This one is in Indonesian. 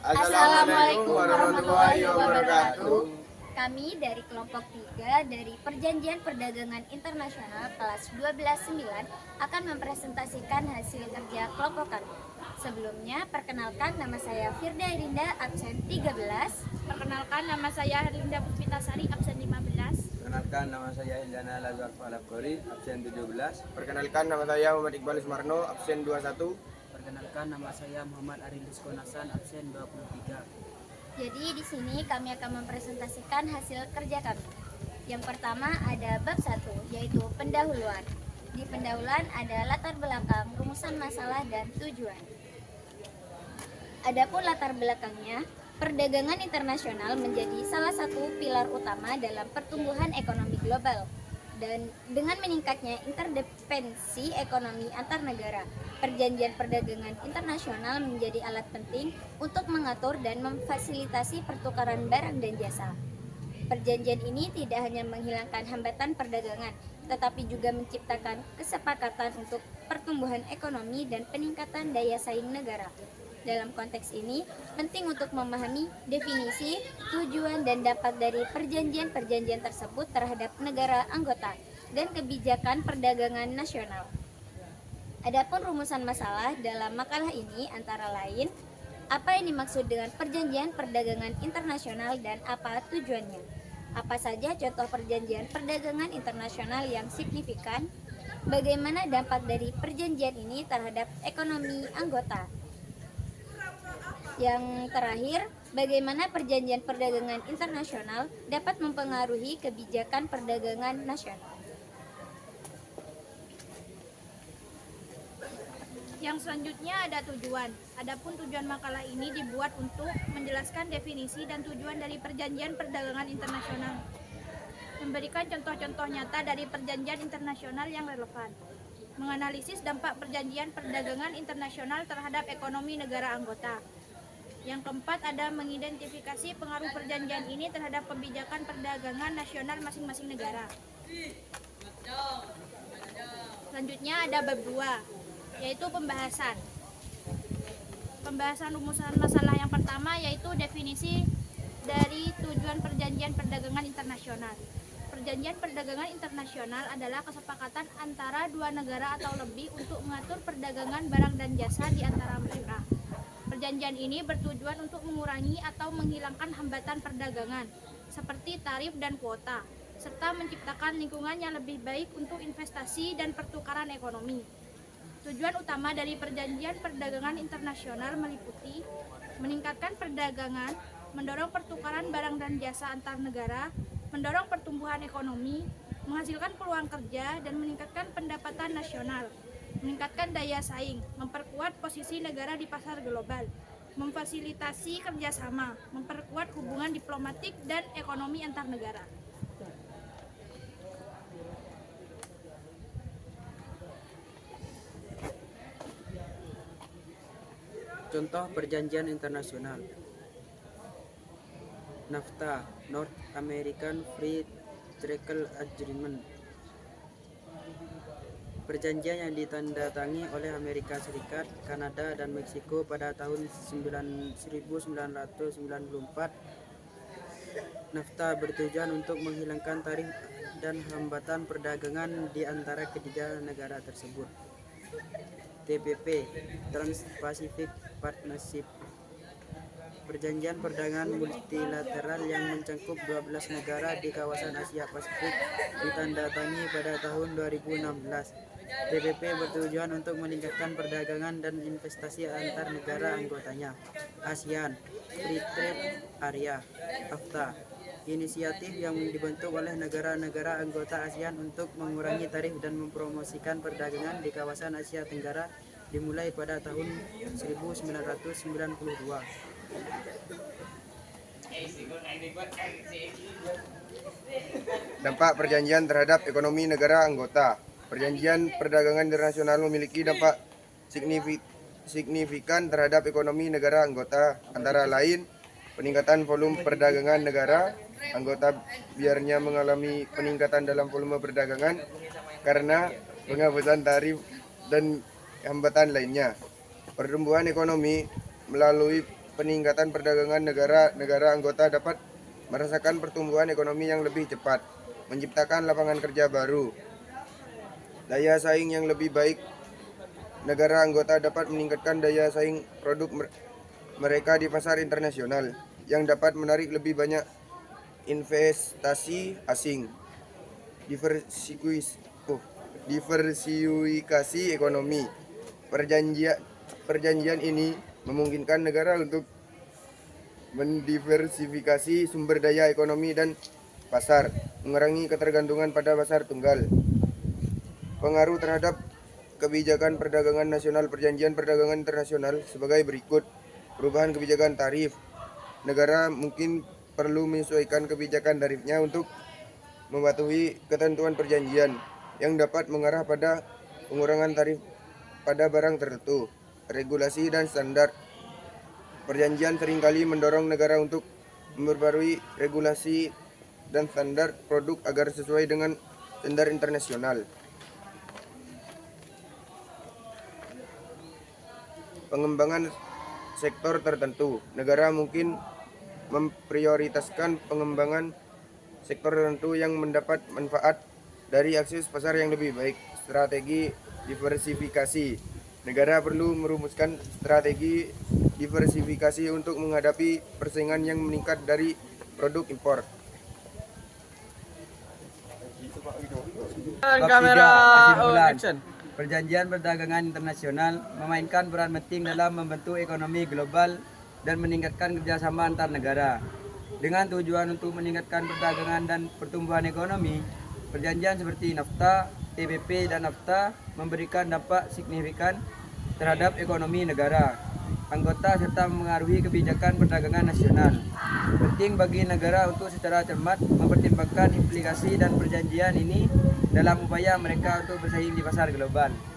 Assalamualaikum warahmatullahi wabarakatuh. Kami dari kelompok 3 dari Perjanjian Perdagangan Internasional kelas 12-9 akan mempresentasikan hasil kerja kelompok kami. Sebelumnya, perkenalkan nama saya Firda Irinda, absen 13. Perkenalkan, nama saya Herlinda Puspitasari, absen 15. Perkenalkan, nama saya Hildana Lazar Falakori, absen 17. Perkenalkan, nama saya Muhammad Iqbal Sumarno, absen 21. Perkenalkan, nama saya Muhammad Arilis Konasan, absen 23. Jadi di sini kami akan mempresentasikan hasil kerja kami. Yang pertama ada bab 1, yaitu pendahuluan. Di pendahuluan ada latar belakang, rumusan masalah, dan tujuan. Adapun latar belakangnya, perdagangan internasional menjadi salah satu pilar utama dalam pertumbuhan ekonomi global. Dan dengan meningkatnya interdependensi ekonomi antar negara, perjanjian perdagangan internasional menjadi alat penting untuk mengatur dan memfasilitasi pertukaran barang dan jasa. Perjanjian ini tidak hanya menghilangkan hambatan perdagangan, tetapi juga menciptakan kesepakatan untuk pertumbuhan ekonomi dan peningkatan daya saing negara. Dalam konteks ini, penting untuk memahami definisi, tujuan, dan dampak dari perjanjian-perjanjian tersebut terhadap negara anggota dan kebijakan perdagangan nasional. Adapun rumusan masalah dalam makalah ini antara lain, apa yang dimaksud dengan perjanjian perdagangan internasional dan apa tujuannya? Apa saja contoh perjanjian perdagangan internasional yang signifikan? Bagaimana dampak dari perjanjian ini terhadap ekonomi anggota? Yang terakhir, bagaimana perjanjian perdagangan internasional dapat mempengaruhi kebijakan perdagangan nasional. Yang selanjutnya ada tujuan. Adapun tujuan makalah ini dibuat untuk menjelaskan definisi dan tujuan dari perjanjian perdagangan internasional, memberikan contoh-contoh nyata dari perjanjian internasional yang relevan, menganalisis dampak perjanjian perdagangan internasional terhadap ekonomi negara anggota. Yang keempat ada mengidentifikasi pengaruh perjanjian ini terhadap kebijakan perdagangan nasional masing-masing negara. Selanjutnya ada bab 2, yaitu pembahasan. Pembahasan rumusan masalah yang pertama yaitu definisi dari tujuan perjanjian perdagangan internasional. Perjanjian perdagangan internasional adalah kesepakatan antara dua negara atau lebih untuk mengatur perdagangan barang dan jasa di antara mereka. Perjanjian ini bertujuan untuk mengurangi atau menghilangkan hambatan perdagangan, seperti tarif dan kuota, serta menciptakan lingkungan yang lebih baik untuk investasi dan pertukaran ekonomi. Tujuan utama dari perjanjian perdagangan internasional meliputi meningkatkan perdagangan, mendorong pertukaran barang dan jasa antar negara, mendorong pertumbuhan ekonomi, menghasilkan peluang kerja, dan meningkatkan pendapatan nasional, meningkatkan daya saing, memperkuat posisi negara di pasar global, memfasilitasi kerjasama, memperkuat hubungan diplomatik dan ekonomi antar negara. Contoh perjanjian internasional: NAFTA, North American Free Trade Agreement, perjanjian yang ditandatangani oleh Amerika Serikat, Kanada, dan Meksiko pada tahun 1994. NAFTA bertujuan untuk menghilangkan tarif dan hambatan perdagangan di antara ketiga negara tersebut. TPP, Trans-Pacific Partnership, perjanjian perdagangan multilateral yang mencakup 12 negara di kawasan Asia Pasifik, ditandatangani pada tahun 2016. TPP bertujuan untuk meningkatkan perdagangan dan investasi antar negara anggotanya. ASEAN, Free Trade Area, AFTA, inisiatif yang dibentuk oleh negara-negara anggota ASEAN untuk mengurangi tarif dan mempromosikan perdagangan di kawasan Asia Tenggara dimulai pada tahun 1992. Dampak perjanjian terhadap ekonomi negara anggota. Perjanjian perdagangan internasional memiliki dampak signifikan terhadap ekonomi negara anggota, antara lain peningkatan volume perdagangan negara anggota biarnya mengalami peningkatan dalam volume perdagangan karena penghapusan tarif dan hambatan lainnya. Pertumbuhan ekonomi melalui peningkatan perdagangan negara anggota dapat merasakan pertumbuhan ekonomi yang lebih cepat, menciptakan lapangan kerja baru, daya saing yang lebih baik. Negara anggota dapat meningkatkan daya saing produk mereka di pasar internasional yang dapat menarik lebih banyak investasi asing. Diversifikasi ekonomi. Perjanjian ini memungkinkan negara untuk mendiversifikasi sumber daya ekonomi dan pasar, mengurangi ketergantungan pada pasar tunggal. Pengaruh terhadap kebijakan perdagangan nasional. Perjanjian perdagangan internasional sebagai berikut. Perubahan kebijakan tarif. Negara mungkin perlu menyesuaikan kebijakan tarifnya untuk mematuhi ketentuan perjanjian yang dapat mengarah pada pengurangan tarif pada barang tertentu. Regulasi dan standar. Perjanjian seringkali mendorong negara untuk memperbarui regulasi dan standar produk agar sesuai dengan standar internasional. Pengembangan sektor tertentu. Negara mungkin memprioritaskan pengembangan sektor tertentu yang mendapat manfaat dari akses pasar yang lebih baik. Strategi diversifikasi. Negara perlu merumuskan strategi diversifikasi untuk menghadapi persaingan yang meningkat dari produk impor. Kesimpulan. Perjanjian perdagangan internasional memainkan peran penting dalam membentuk ekonomi global dan meningkatkan kerjasama antar negara. Dengan tujuan untuk meningkatkan perdagangan dan pertumbuhan ekonomi, perjanjian seperti NAFTA, TPP, dan NAFTA memberikan dampak signifikan terhadap ekonomi negara anggota serta mengaruhi kebijakan perdagangan nasional. Penting bagi negara untuk secara cermat mempertimbangkan implikasi dan perjanjian ini dalam upaya mereka untuk bersaing di pasar global.